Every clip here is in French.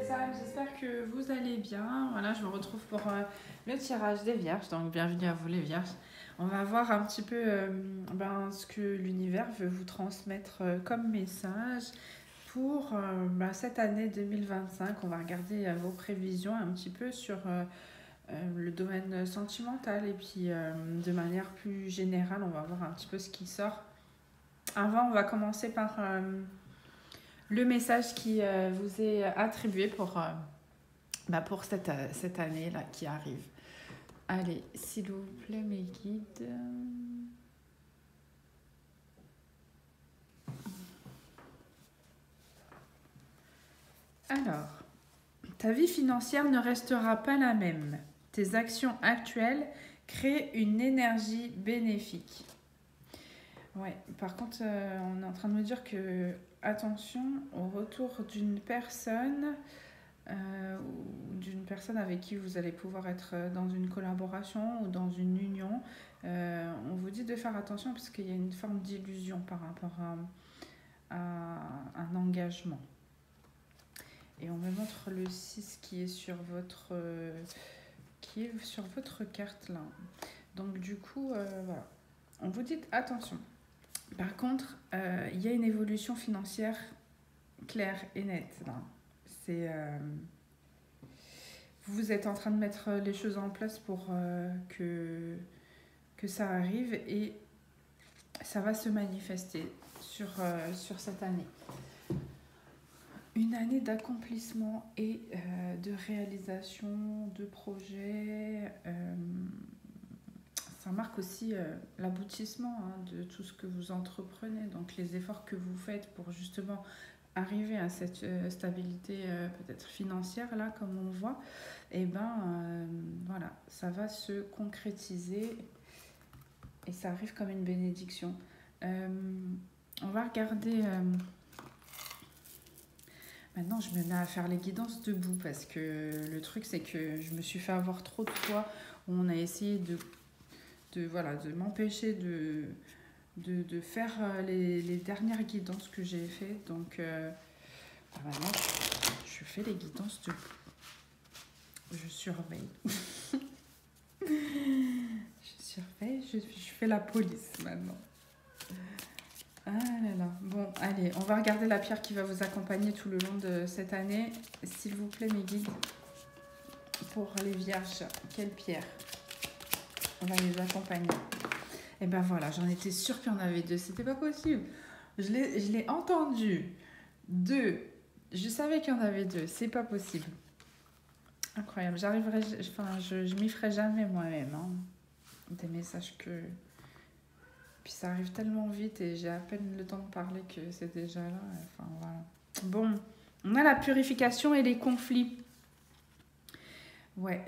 messages, j'espère que vous allez bien. Voilà, je me retrouve pour le tirage des vierges, donc bienvenue à vous les vierges. On va voir un petit peu ce que l'univers veut vous transmettre comme message pour cette année 2025. On va regarder vos prévisions un petit peu sur le domaine sentimental et puis de manière plus générale, on va voir un petit peu ce qui sort. Avant, on va commencer par le message qui vous est attribué pour cette année-là qui arrive. Allez, s'il vous plaît, mes guides. Alors, ta vie financière ne restera pas la même. Tes actions actuelles créent une énergie bénéfique. Ouais, par contre, on est en train de me dire que, attention, au retour d'une personne ou d'une personne avec qui vous allez pouvoir être dans une collaboration ou dans une union, on vous dit de faire attention parce qu'il y a une forme d'illusion par rapport à un engagement. Et on me montre le 6 qui est sur votre carte là. Donc du coup, voilà. On vous dit attention. Par contre, il y a une évolution financière claire et nette là. C'est vous êtes en train de mettre les choses en place pour que ça arrive et ça va se manifester sur cette année. Une année d'accomplissement et de réalisation de projets. Ça marque aussi l'aboutissement de tout ce que vous entreprenez, donc les efforts que vous faites pour justement arriver à cette stabilité peut-être financière là comme on voit, et voilà, ça va se concrétiser et ça arrive comme une bénédiction. On va regarder maintenant, je me mets à faire les guidances debout parce que le truc c'est que je me suis fait avoir trop de fois où on a essayé de m'empêcher de faire les dernières guidances que j'ai faites. Donc, maintenant, je fais les guidances debout. Je surveille. Je surveille, je fais la police maintenant. Ah là là. Bon, allez, on va regarder la pierre qui va vous accompagner tout le long de cette année. S'il vous plaît, mes guides, pour les vierges, quelle pierre on va les accompagner? Et ben voilà, j'en étais sûre qu'il y en avait deux. C'était pas possible. Je l'ai entendu. Deux. Je savais qu'il y en avait deux. C'est pas possible. Incroyable. Je m'y ferai jamais moi-même. Des messages que... Puis ça arrive tellement vite et j'ai à peine le temps de parler que c'est déjà là. Enfin voilà. Bon, on a la purification et les conflits. Ouais.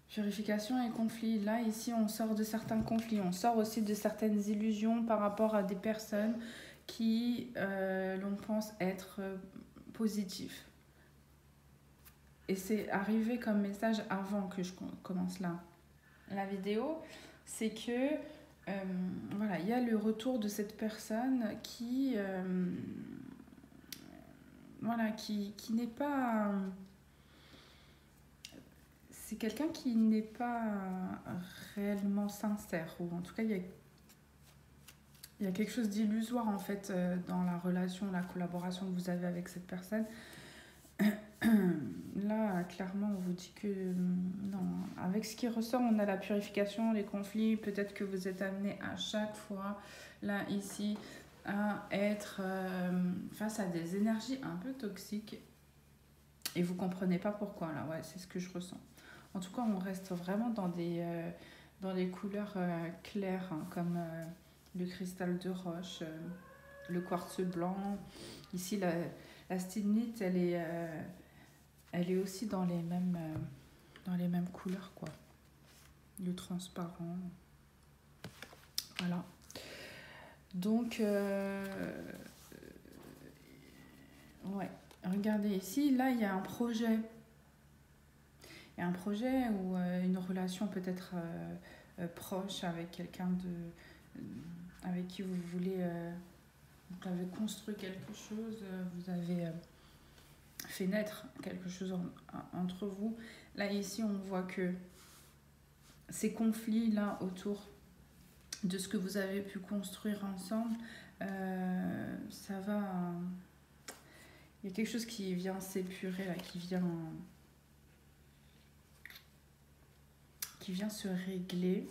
Purification et conflit. Là, ici, on sort de certains conflits. On sort aussi de certaines illusions par rapport à des personnes qui, l'on pense être positifs. Et c'est arrivé comme message avant que je commence la vidéo. C'est que, voilà, il y a le retour de cette personne qui, qui n'est pas... c'est quelqu'un qui n'est pas réellement sincère, ou en tout cas il y a quelque chose d'illusoire en fait dans la relation, la collaboration que vous avez avec cette personne. Là, clairement, on vous dit que non. Avec ce qui ressort, on a la purification, les conflits. Peut-être que vous êtes amené à chaque fois, là, ici, à être face à des énergies un peu toxiques et vous comprenez pas pourquoi. Là, ouais, c'est ce que je ressens. En tout cas, on reste vraiment dans des couleurs claires, comme le cristal de roche, le quartz blanc. Ici, la stibnite, elle est aussi dans les mêmes couleurs, quoi. Le transparent. Voilà. Donc, ouais. Regardez ici, là, il y a un projet. Il y a un projet ou une relation peut-être proche avec quelqu'un avec qui vous voulez... vous avez construit quelque chose, vous avez fait naître quelque chose entre vous. Là, ici, on voit que ces conflits-là autour de ce que vous avez pu construire ensemble, ça va... Il y a quelque chose qui vient s'épurer, là, qui vient se régler.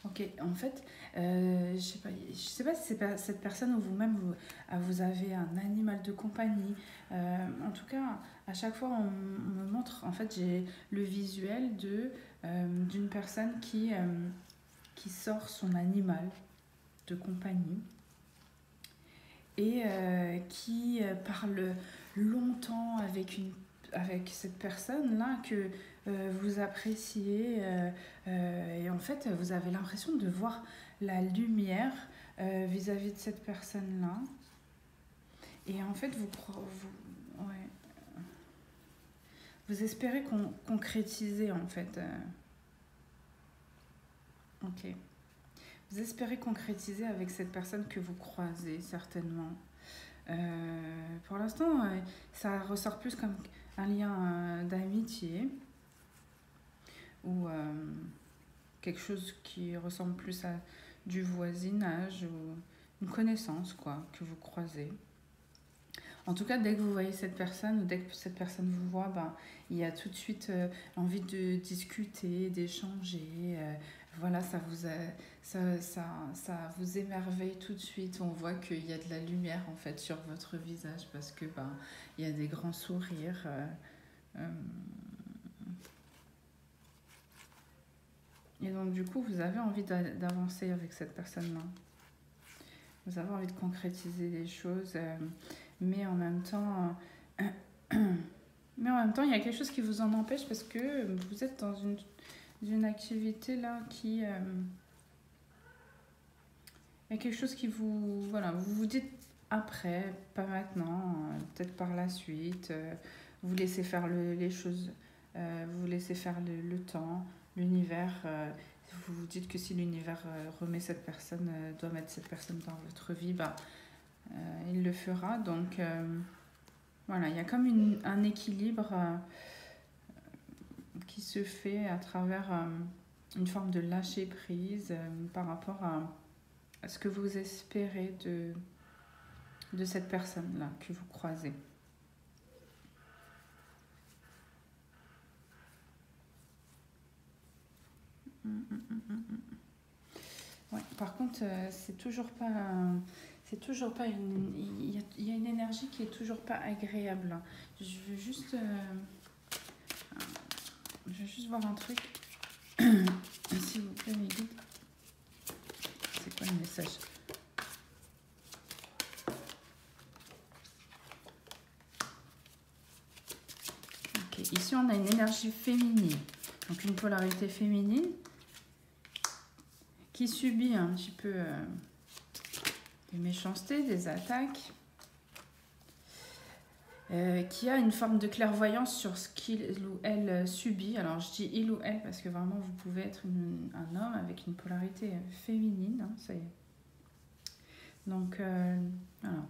Ok, en fait, je sais pas si c'est pas cette personne ou vous-même, vous avez un animal de compagnie. En tout cas, à chaque fois, on me montre, en fait, j'ai le visuel d'une personne qui sort son animal de compagnie et qui parle longtemps avec cette personne-là que vous appréciez. Et en fait, vous avez l'impression de voir la lumière vis-à-vis de cette personne-là. Et en fait, vous espérez concrétiser, en fait. Ok. Vous espérez concrétiser avec cette personne que vous croisez, certainement. Pour l'instant, ça ressort plus comme un lien d'amitié ou quelque chose qui ressemble plus à du voisinage ou une connaissance, quoi, que vous croisez. En tout cas, dès que vous voyez cette personne ou dès que cette personne vous voit, ben, il y a tout de suite envie de discuter, d'échanger. Voilà, ça vous émerveille tout de suite. On voit qu'il y a de la lumière en fait sur votre visage parce que ben, il y a des grands sourires. Et donc du coup, vous avez envie d'avancer avec cette personne-là. Vous avez envie de concrétiser les choses, mais en même temps, il y a quelque chose qui vous en empêche parce que vous êtes dans une activité là qui, il y a quelque chose qui vous, voilà, vous vous dites après, pas maintenant, peut-être par la suite, vous laissez faire les choses, vous laissez faire le temps, l'univers. Vous vous dites que si l'univers remet cette personne, doit mettre cette personne dans votre vie, bah, il le fera. Donc voilà, il y a comme un équilibre qui se fait à travers une forme de lâcher prise par rapport à ce que vous espérez de cette personne-là que vous croisez. Ouais, par contre, c'est toujours pas une. Il y a une énergie qui est toujours pas agréable. Je veux juste voir un truc. S'il vous plaît, mes guides. C'est quoi le message? Ok, ici on a une énergie féminine. Donc une polarité féminine qui subit un petit peu des méchancetés, des attaques, qui a une forme de clairvoyance sur ce qu'il ou elle subit. Alors je dis il ou elle parce que vraiment vous pouvez être un homme avec une polarité féminine, hein, ça y est. Donc voilà.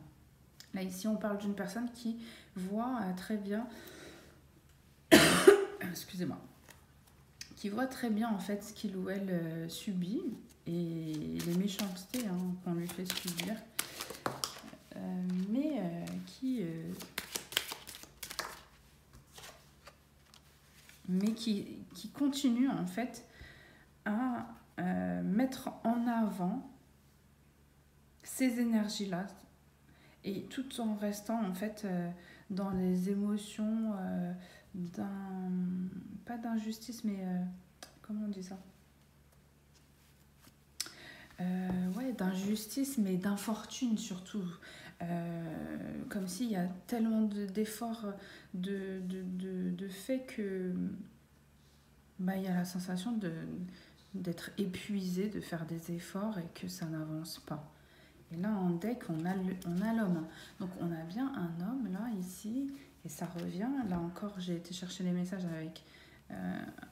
Là ici on parle d'une personne qui voit très bien, excusez-moi, qui voit très bien en fait ce qu'il ou elle subit et les méchancetés qu'on lui fait subir, mais qui continue en fait à mettre en avant ces énergies-là et tout en restant en fait dans les émotions pas d'injustice mais comment on dit ça, ouais, d'injustice mais d'infortune surtout, comme s'il y a tellement d'efforts de fait que bah, il y a la sensation d'être épuisé, de faire des efforts et que ça n'avance pas. Et là en deck on a l'homme, donc on a bien un homme là ici et ça revient là encore. J'ai été chercher les messages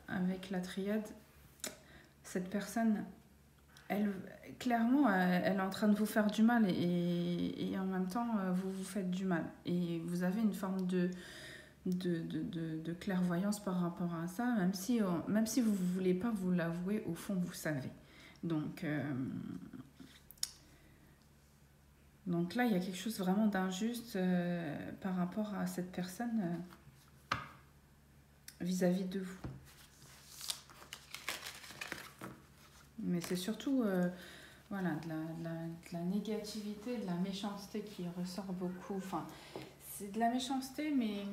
avec la triade. Cette personne elle, clairement, elle est en train de vous faire du mal et en même temps, vous vous faites du mal. Et vous avez une forme de clairvoyance par rapport à ça, même si vous ne voulez pas vous l'avouer, au fond, vous savez. Donc, donc là, il y a quelque chose vraiment d'injuste par rapport à cette personne vis-à-vis de vous. Mais c'est surtout voilà, de la négativité, de la méchanceté qui ressort beaucoup. Enfin, c'est de la méchanceté, mais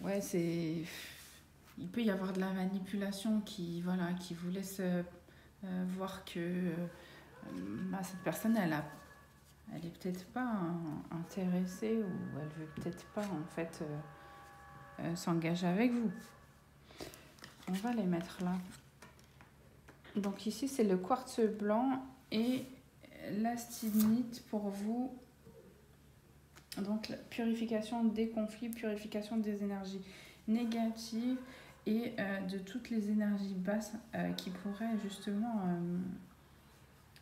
ouais, c'est... Il peut y avoir de la manipulation voilà, qui vous laisse voir que cette personne, elle est peut-être pas intéressée ou elle veut peut-être pas en fait s'engager avec vous. On va les mettre là. Donc ici, c'est le quartz blanc et l'astinite pour vous. Donc purification des conflits, purification des énergies négatives et de toutes les énergies basses qui pourraient justement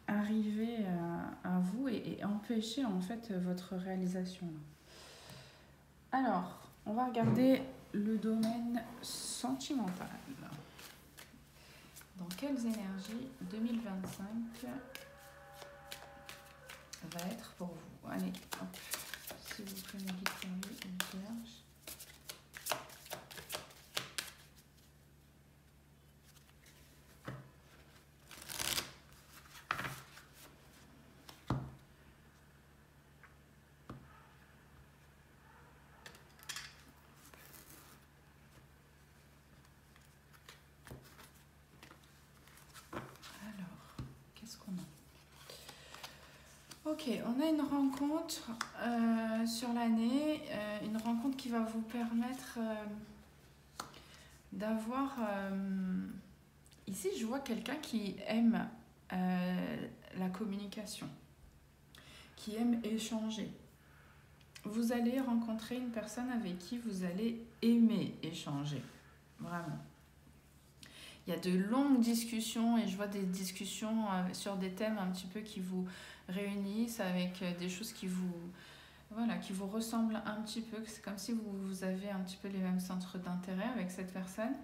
arriver à vous et empêcher en fait votre réalisation. Alors, on va regarder le domaine sentimental. Dans quelles énergies 2025 va être pour vous? Allez, hop, s'il vous plaît, mes guides curieux et vierges. Ok, on a une rencontre sur l'année, une rencontre qui va vous permettre d'avoir... ici, je vois quelqu'un qui aime la communication, qui aime échanger. Vous allez rencontrer une personne avec qui vous allez aimer échanger, vraiment. Il y a de longues discussions et je vois des discussions sur des thèmes un petit peu qui vous réunissent avec des choses qui vous, voilà, qui vous ressemblent un petit peu. C'est comme si vous avez un petit peu les mêmes centres d'intérêt avec cette personne.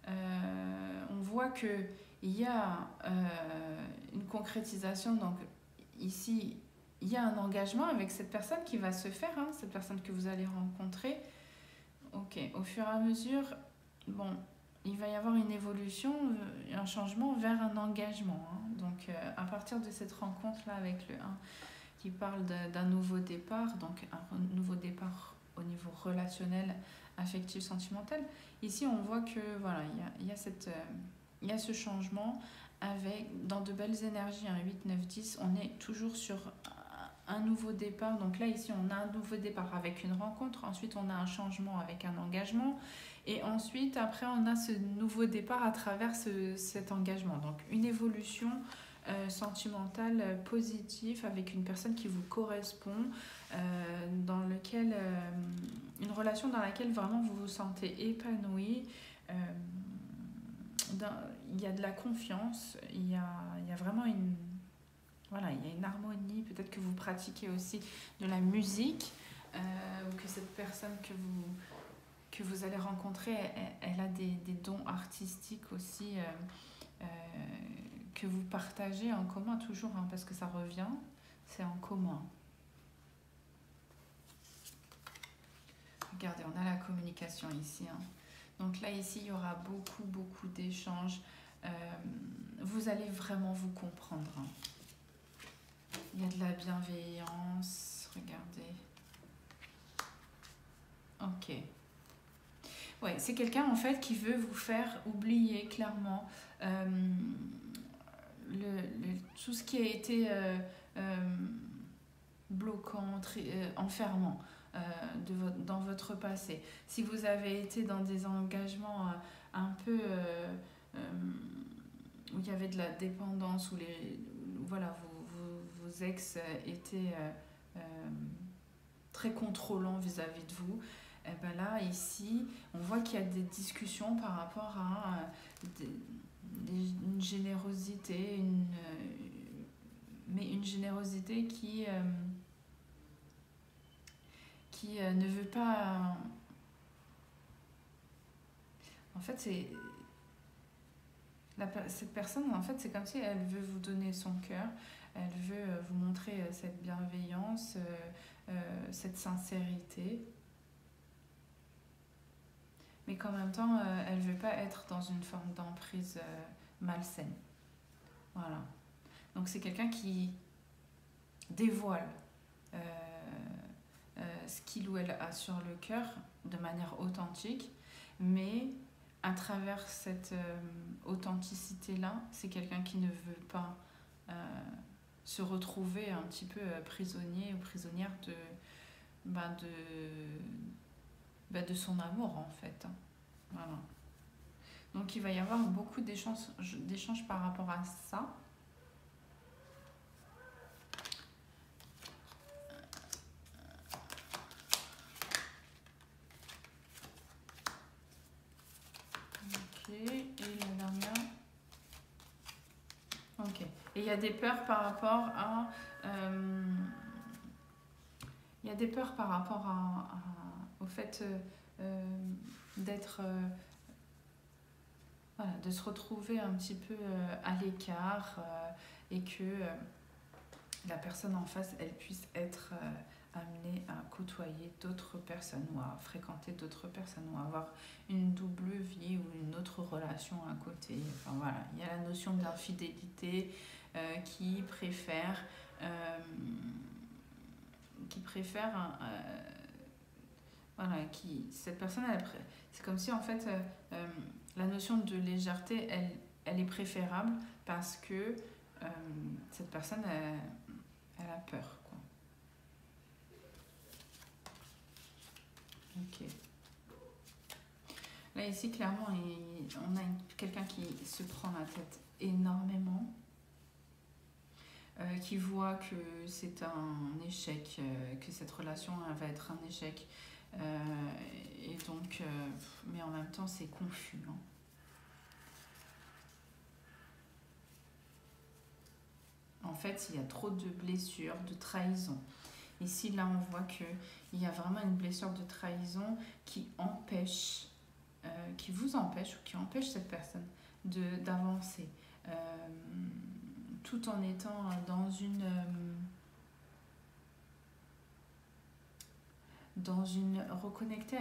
On voit qu'il y a une concrétisation. Donc ici, il y a un engagement avec cette personne qui va se faire, hein, cette personne que vous allez rencontrer. Ok, au fur et à mesure, bon... il va y avoir une évolution, un changement vers un engagement. Hein. Donc, à partir de cette rencontre-là avec le 1 qui parle d'un nouveau départ, donc un nouveau départ au niveau relationnel, affectif, sentimental, ici on voit que voilà, il y a ce changement avec, dans de belles énergies, 8, 9, 10, on est toujours sur un nouveau départ. Donc là, ici, on a un nouveau départ avec une rencontre, ensuite on a un changement avec un engagement, et ensuite, après, on a ce nouveau départ à travers cet engagement. Donc, une évolution sentimentale positive avec une personne qui vous correspond, une relation dans laquelle vraiment vous vous sentez épanoui. Il y a de la confiance, il y a vraiment voilà, il y a une harmonie. Peut-être que vous pratiquez aussi de la musique, ou que cette personne que vous allez rencontrer, elle a des dons artistiques aussi que vous partagez en commun toujours, hein, parce que ça revient, c'est en commun. Regardez, on a la communication ici. Hein. Donc là, ici, il y aura beaucoup d'échanges. Vous allez vraiment vous comprendre. Hein. Il y a de la bienveillance, regardez. Ok. Ouais, c'est quelqu'un en fait qui veut vous faire oublier clairement tout ce qui a été bloquant, enfermant dans votre passé. Si vous avez été dans des engagements un peu où il y avait de la dépendance, où voilà, vos ex étaient très contrôlants vis-à-vis de vous, Et ben là, ici, on voit qu'il y a des discussions par rapport à une générosité, mais une générosité qui ne veut pas... En fait, cette personne, en fait, c'est comme si elle veut vous donner son cœur, elle veut vous montrer cette bienveillance, cette sincérité, mais qu'en même temps, elle ne veut pas être dans une forme d'emprise malsaine. Voilà. Donc c'est quelqu'un qui dévoile ce qu'il ou elle a sur le cœur de manière authentique, mais à travers cette authenticité-là, c'est quelqu'un qui ne veut pas se retrouver un petit peu prisonnier ou prisonnière de son amour, en fait. Voilà. Donc il va y avoir beaucoup d'échanges par rapport à ça. Ok, et la dernière. Ok. Et il y a des peurs par rapport à... il y a des peurs par rapport au fait d'être... voilà, de se retrouver un petit peu à l'écart et que la personne en face, elle puisse être amenée à côtoyer d'autres personnes ou à fréquenter d'autres personnes ou à avoir une double vie ou une autre relation à côté. Enfin voilà, il y a la notion d'infidélité qui préfère voilà, cette personne, c'est comme si en fait la notion de légèreté, elle est préférable parce que cette personne, elle a peur, quoi. Ok. Là, ici, clairement, on a quelqu'un qui se prend la tête énormément, qui voit que c'est un échec, que cette relation elle va être un échec. Et donc, mais en même temps, c'est confus. Hein. En fait, il y a trop de blessures, de trahison. Ici, là, on voit qu'il y a vraiment une blessure de trahison qui empêche, qui vous empêche ou qui empêche cette personne d'avancer. Tout en étant dans une reconnectée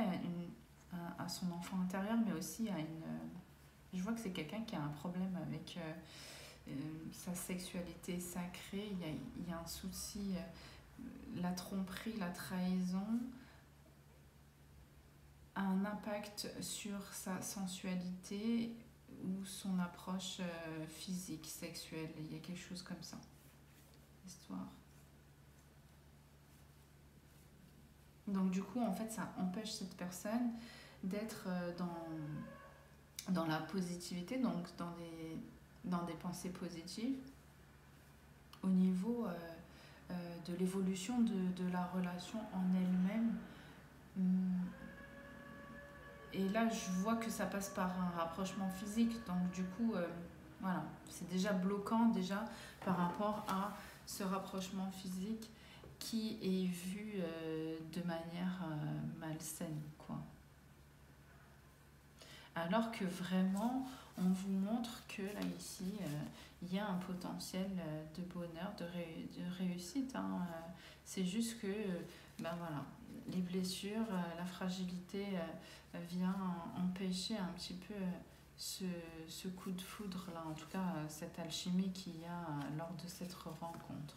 à son enfant intérieur, mais aussi à une... je vois que c'est quelqu'un qui a un problème avec sa sexualité sacrée. Il y a un souci, la tromperie, la trahison a un impact sur sa sensualité ou son approche physique, sexuelle. Il y a quelque chose comme ça. Histoire. Donc du coup, en fait, ça empêche cette personne d'être dans la positivité, donc dans des pensées positives, au niveau de l'évolution de la relation en elle-même. Et là, je vois que ça passe par un rapprochement physique, donc du coup, voilà, c'est déjà bloquant déjà par rapport à ce rapprochement physique qui est vu de manière malsaine, quoi. Alors que vraiment, on vous montre que là, ici, il y a un potentiel de bonheur, de réussite. Hein. C'est juste que, ben voilà, les blessures, la fragilité vient empêcher un petit peu ce coup de foudre, là, en tout cas, cette alchimie qu'il y a lors de cette rencontre.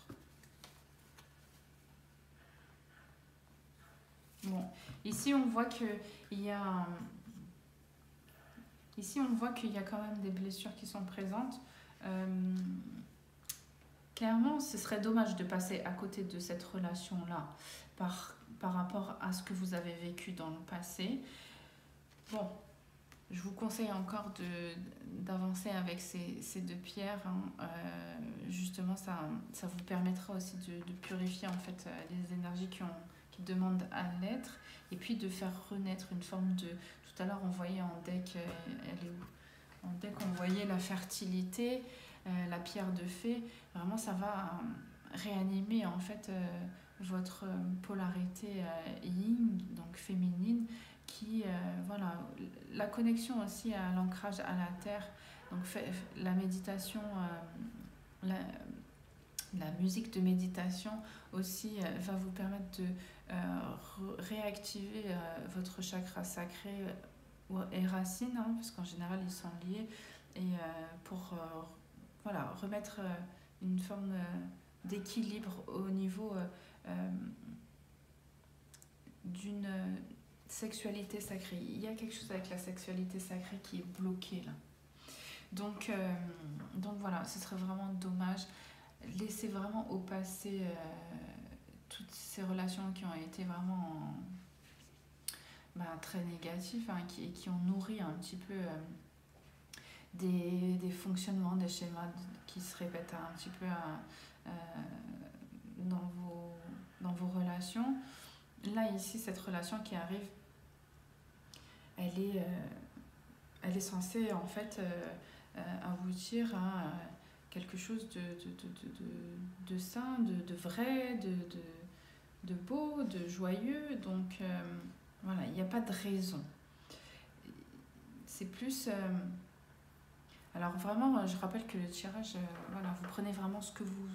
Bon, ici on voit qu'il y a quand même des blessures qui sont présentes. Clairement, ce serait dommage de passer à côté de cette relation-là par rapport à ce que vous avez vécu dans le passé. Bon, je vous conseille encore d'avancer avec ces deux pierres. Hein. Justement, ça vous permettra aussi de purifier en fait les énergies qui demande à l'être, et puis de faire renaître une forme de... Tout à l'heure, on voyait en deck, elle est où? En deck, on voyait la fertilité, la pierre de fée. Vraiment, ça va réanimer en fait votre polarité yin, donc féminine, qui, voilà, la connexion aussi à l'ancrage à la terre. Donc la méditation, la musique de méditation aussi va vous permettre de réactiver votre chakra sacré et racine, hein, parce qu'en général ils sont liés, et pour voilà, remettre une forme d'équilibre au niveau d'une sexualité sacrée. Il y a quelque chose avec la sexualité sacrée qui est bloqué là. Donc voilà, ce serait vraiment dommage. Laissez vraiment au passé toutes ces relations qui ont été vraiment très négatives, hein, qui ont nourri un petit peu des fonctionnements, des schémas qui se répètent un petit peu dans vos relations. Là, ici, cette relation qui arrive, elle est censée en fait aboutir à quelque chose de sain, de vrai, de beau, de joyeux. Donc voilà, il n'y a pas de raison. C'est plus... alors vraiment, je rappelle que le tirage, voilà, vous prenez vraiment ce que vous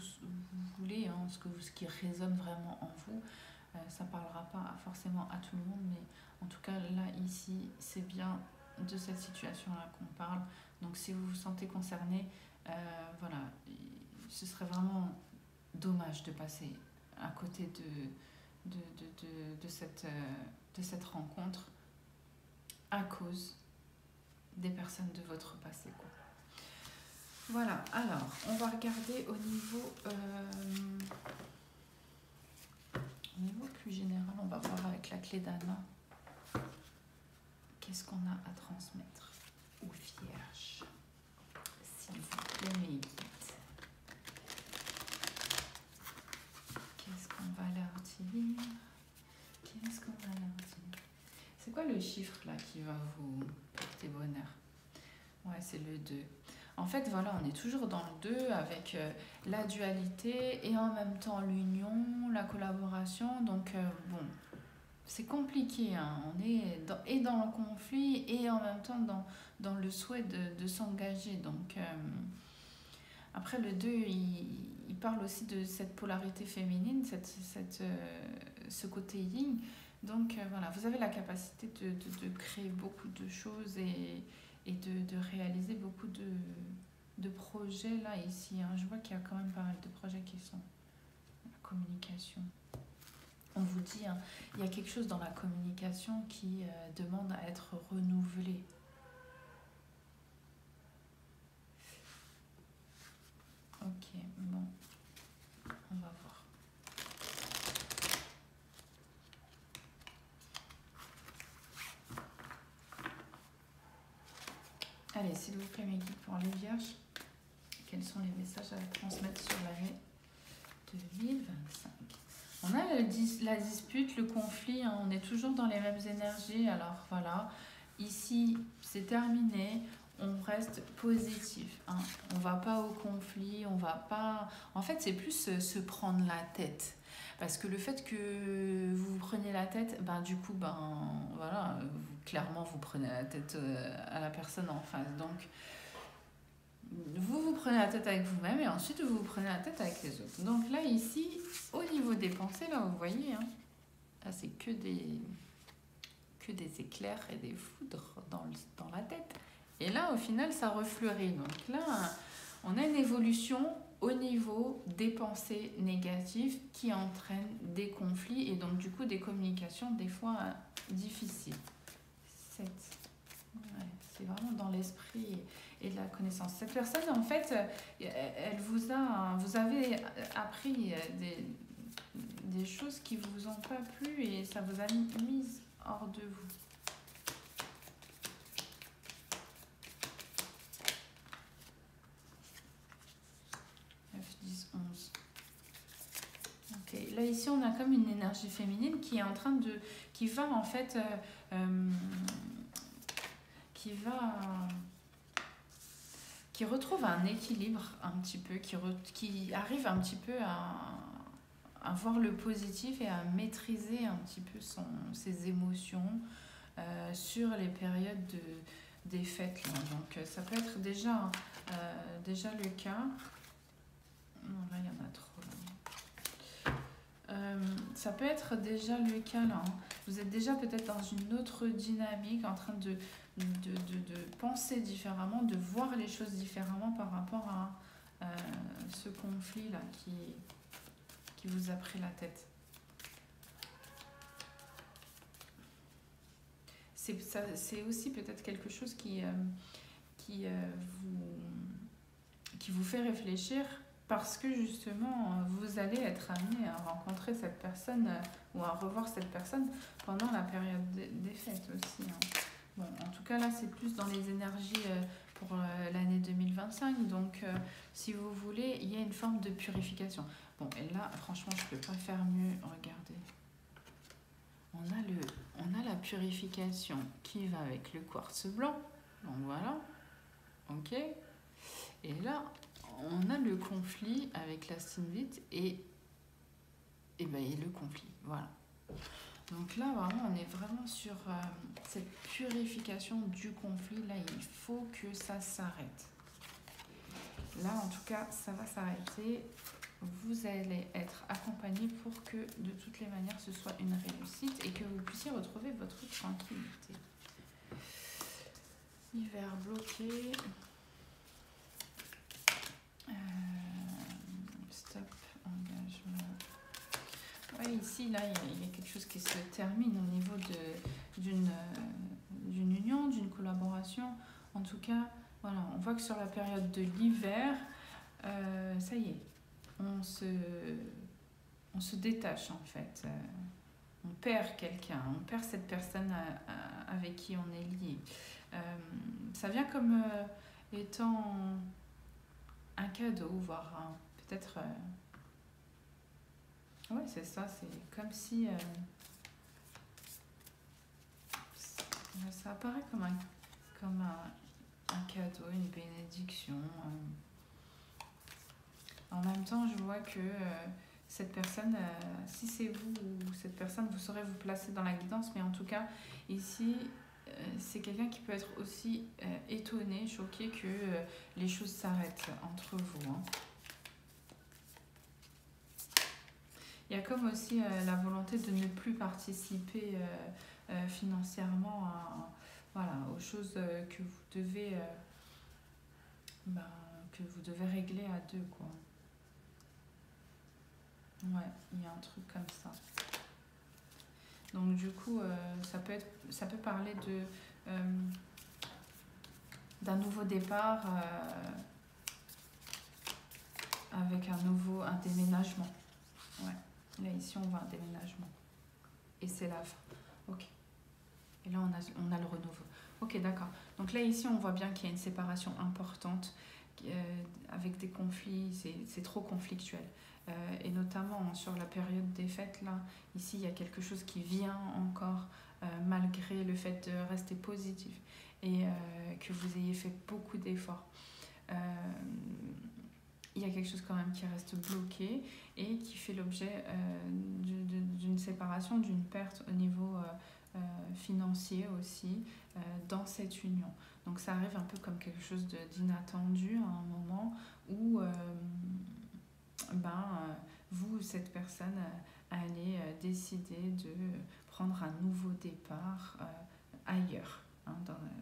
voulez, hein, ce qui résonne vraiment en vous. Ça ne parlera pas forcément à tout le monde, mais en tout cas, là, ici, c'est bien de cette situation-là qu'on parle. Donc si vous vous sentez concerné, voilà, ce serait vraiment dommage de passer à côté de cette rencontre à cause des personnes de votre passé, quoi. Voilà, alors on va regarder au niveau plus général, on va voir avec la clé d'Anna qu'est-ce qu'on a à transmettre aux vierges, s'il vous plaît, mes guides. Qu'est-ce qu'on va leur dire? Qu'est-ce qu'on va leur dire? C'est quoi le chiffre là qui va vous porter bonheur? Ouais, c'est le 2. En fait, voilà, on est toujours dans le 2 avec la dualité et en même temps l'union, la collaboration. Donc, bon, c'est compliqué, hein. On est dans le conflit et en même temps dans le souhait de s'engager. Donc, après, le 2, il parle aussi de cette polarité féminine, ce côté yin. Donc, voilà, vous avez la capacité de créer beaucoup de choses et de réaliser beaucoup de projets là, ici. Hein. Je vois qu'il y a quand même pas mal de projets qui sont la communication. On vous dit, hein, il y a quelque chose dans la communication qui demande à être renouvelé. Ok, bon, on va voir. Allez, s'il vous plaît, mes guides, pour les vierges, quels sont les messages à transmettre sur l'année 2025? On a la dispute, le conflit, hein, on est toujours dans les mêmes énergies. Alors voilà, ici c'est terminé, on reste positif. Hein. On va pas au conflit, on va pas... En fait, c'est plus se prendre la tête. Parce que le fait que vous vous preniez la tête, du coup, voilà, clairement vous prenez la tête à la personne en face. Donc, vous prenez la tête avec vous-même et ensuite vous prenez la tête avec les autres. Donc là, ici, au niveau des pensées, là, vous voyez, hein, là, c'est que des éclairs et des foudres dans la tête. Et là, au final, ça refleurit. Donc là, on a une évolution au niveau des pensées négatives qui entraînent des conflits et donc, du coup, des communications des fois difficiles. 7. Ouais, c'est vraiment dans l'esprit et de la connaissance. Cette personne, en fait, vous avez appris des choses qui vous ont pas plu et ça vous a mis hors de vous. 9, 10, 11. Ok, là ici on a comme une énergie féminine qui est en train de, qui va en fait, qui va, qui retrouve un équilibre un petit peu, qui arrive un petit peu à voir le positif et à maîtriser un petit peu ses émotions sur les périodes des fêtes là. Donc ça peut être déjà le cas. Non, là il y en a trop là. Ça peut être déjà le cas là. Hein. Vous êtes déjà peut-être dans une autre dynamique, en train de penser différemment, de voir les choses différemment par rapport à ce conflit là qui vous a pris la tête. C'est aussi peut-être quelque chose qui vous fait réfléchir parce que justement vous allez être amené à rencontrer cette personne ou à revoir cette personne pendant la période des fêtes aussi. Hein. Bon, en tout cas là c'est plus dans les énergies pour l'année 2025, donc si vous voulez il y a une forme de purification. Bon, et là franchement je peux pas faire mieux, regardez. On a la purification qui va avec le quartz blanc, donc voilà, ok. Et là, on a le conflit avec la stinvite et le conflit, voilà. Donc là, vraiment, on est vraiment sur cette purification du conflit. Là, il faut que ça s'arrête. Là, en tout cas, ça va s'arrêter. Vous allez être accompagné pour que, de toutes les manières, ce soit une réussite et que vous puissiez retrouver votre tranquillité. Hiver bloqué. Stop, engagement. Ouais, ici, là, il y a quelque chose qui se termine au niveau d'une union, d'une collaboration. En tout cas, voilà, on voit que sur la période de l'hiver, ça y est, on se détache en fait. On perd quelqu'un, on perd cette personne avec qui on est lié. Ça vient comme étant un cadeau, voire peut-être... ouais, c'est ça, c'est comme si... ça apparaît comme un cadeau, une bénédiction. En même temps, je vois que cette personne, si c'est vous ou cette personne, vous saurez vous placer dans la guidance, mais en tout cas, ici, c'est quelqu'un qui peut être aussi étonné, choqué que les choses s'arrêtent entre vous. Hein. Il y a comme aussi la volonté de ne plus participer financièrement aux choses que vous devez régler à deux, quoi. Ouais, il y a un truc comme ça. Donc du coup, ça peut parler d'un nouveau départ avec un déménagement. Ouais. Là ici on voit un déménagement. Et c'est la fin. Ok. Et là on a le renouveau. Ok, d'accord. Donc là ici on voit bien qu'il y a une séparation importante avec des conflits, c'est trop conflictuel. Et notamment sur la période des fêtes, là, ici il y a quelque chose qui vient encore malgré le fait de rester positif et que vous ayez fait beaucoup d'efforts. Il y a quelque chose quand même qui reste bloqué et qui fait l'objet d'une séparation, d'une perte au niveau financier aussi dans cette union. Donc ça arrive un peu comme quelque chose d'inattendu à un moment où vous, cette personne, allez décider de prendre un nouveau départ ailleurs. Hein,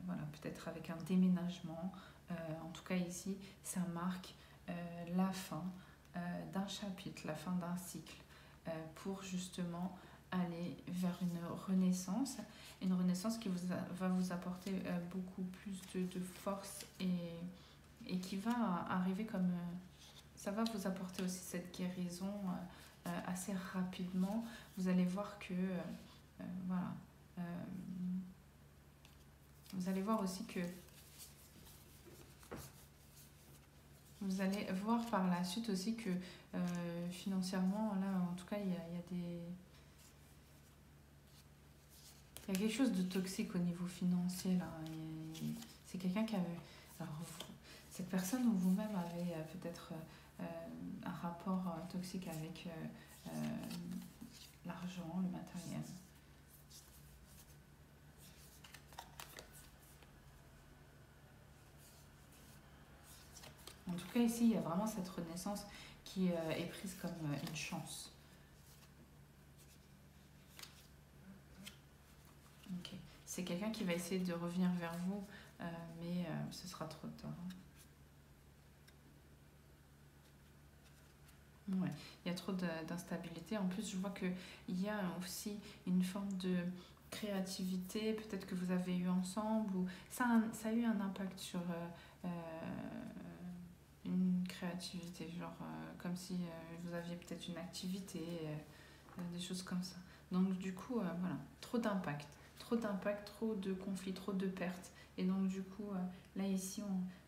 voilà, peut-être avec un déménagement. En tout cas ici, ça marque la fin d'un chapitre, la fin d'un cycle, pour justement aller vers une renaissance qui va vous apporter beaucoup plus de force et qui va arriver comme... ça va vous apporter aussi cette guérison assez rapidement. Vous allez voir que... voilà. Vous allez voir aussi que Vous allez voir par la suite aussi que financièrement, là, en tout cas, il y a des... Il y a quelque chose de toxique au niveau financier, là. C'est quelqu'un qui avait... Alors, cette personne ou vous-même avez peut-être un rapport toxique avec l'argent, le matériel. En tout cas, ici, il y a vraiment cette renaissance qui est prise comme une chance. Ok. C'est quelqu'un qui va essayer de revenir vers vous, mais ce sera trop tard. Ouais. Il y a trop d'instabilité. En plus, je vois qu'il y a aussi une forme de créativité, peut-être que vous avez eu ensemble, ou ça a eu un impact sur une créativité, genre comme si vous aviez peut-être une activité, des choses comme ça. Donc du coup, voilà, trop d'impact, trop de conflits, trop de pertes. Et donc du coup, là ici,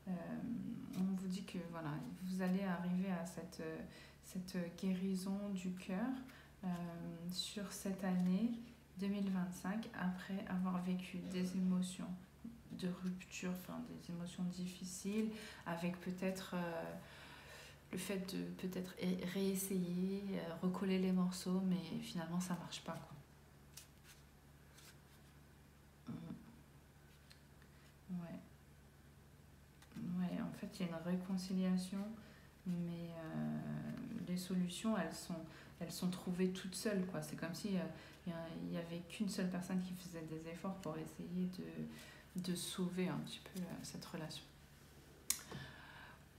on vous dit que voilà, vous allez arriver à cette guérison du cœur sur cette année 2025 après avoir vécu des émotions de rupture, enfin des émotions difficiles, avec peut-être le fait de peut-être réessayer, recoller les morceaux, mais finalement ça marche pas, quoi. Ouais. Ouais, en fait, il y a une réconciliation, mais les solutions, elles sont trouvées toutes seules, quoi. C'est comme si il n'y avait qu'une seule personne qui faisait des efforts pour essayer de sauver un petit peu cette relation.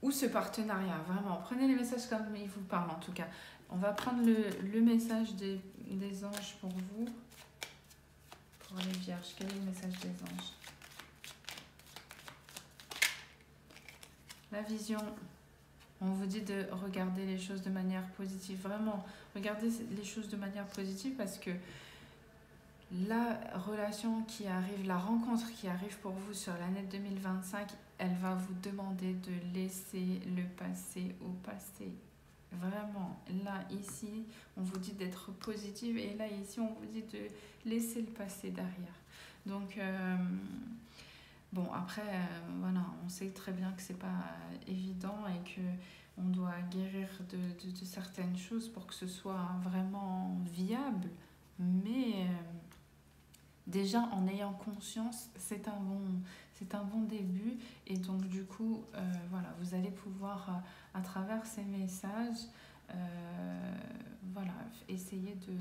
Ou ce partenariat, vraiment. Prenez les messages comme ils vous parlent, en tout cas. On va prendre le message des anges pour vous. Pour les vierges, quel est le message des anges? La vision. On vous dit de regarder les choses de manière positive. Vraiment, regardez les choses de manière positive parce que la relation qui arrive, la rencontre qui arrive pour vous sur l'année 2025, elle va vous demander de laisser le passé au passé. Vraiment, là, ici, on vous dit d'être positive et là, ici, on vous dit de laisser le passé derrière. Donc, bon, après, voilà, on sait très bien que c'est pas évident et que on doit guérir de certaines choses pour que ce soit vraiment viable, mais déjà en ayant conscience, c'est un bon début et donc du coup, voilà, vous allez pouvoir à travers ces messages, voilà, essayer de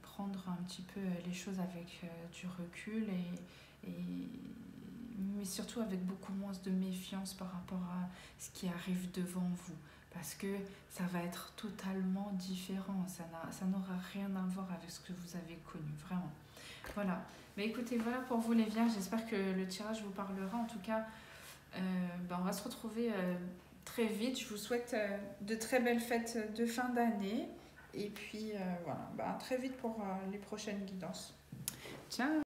prendre un petit peu les choses avec du recul mais surtout avec beaucoup moins de méfiance par rapport à ce qui arrive devant vous. Parce que ça va être totalement différent. Ça n'aura rien à voir avec ce que vous avez connu, vraiment. Voilà. Mais écoutez, voilà pour vous les vierges. J'espère que le tirage vous parlera. En tout cas, on va se retrouver très vite. Je vous souhaite de très belles fêtes de fin d'année. Et puis, voilà, très vite pour les prochaines guidances. Ciao!